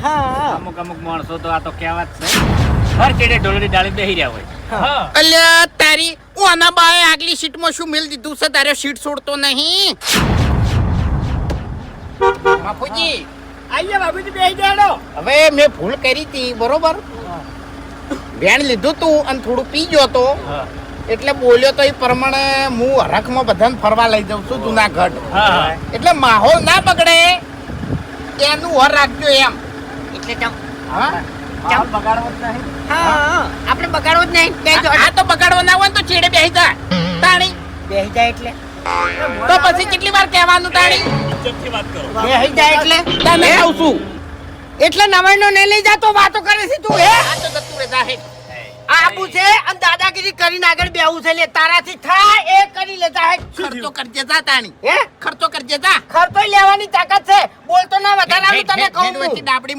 હા અમુક માણસો તો આ તો કહેવત છે હર ચેડે ઢોલડી ડાળી બેહી રહ્યા હોય. અલ્યા તારી ઓના બાએ આગલી સીટમાં શું મેલ દીધું છે તારે સીટ છોડતો નહીં બાપુજી આઈએ બાબુજી બેહી જાડો. હવે મેં ભૂલ કરી હતી બરોબર વેણ લીધું તું અને થોડું પી ગયો તો એટલે બોલ્યો તો એ પ્રમાણે હું હરખમાં બધાને ફરવા લઈ જાઉં છું જુનાગઢ એટલે માહોલ ના બગડે એનું વર રાખજો એમ એટલે હા માહોલ બગાડવો જ નહીં. હા આપણે બગાડવો જ નહીં. બેહી જાઓ. આ તો બગાડવો ના હોય ને તો ચેડે બેહી જા તાણી બેહી જાય એટલે તો પછી કેટલી વાર કહેવાનું તાણી બેહી જાય એટલે તને કહું છું એટલે નવાઈનો ને લઈ જાતો વાતો કરે છે તું હે. આ તો જતું રે જાહેર આબુ છે અને દાદાગીરી કરીને આગળ બેહું છે લે તારાથી થાય એ કરી લેતા હે. ખર્ચો કરજે જા તાણી હે ખર્ચો કરજે જા ખર્ચો લેવાની તાકાત છે બોલતો ના વધારાનું તને કહું ડાબડી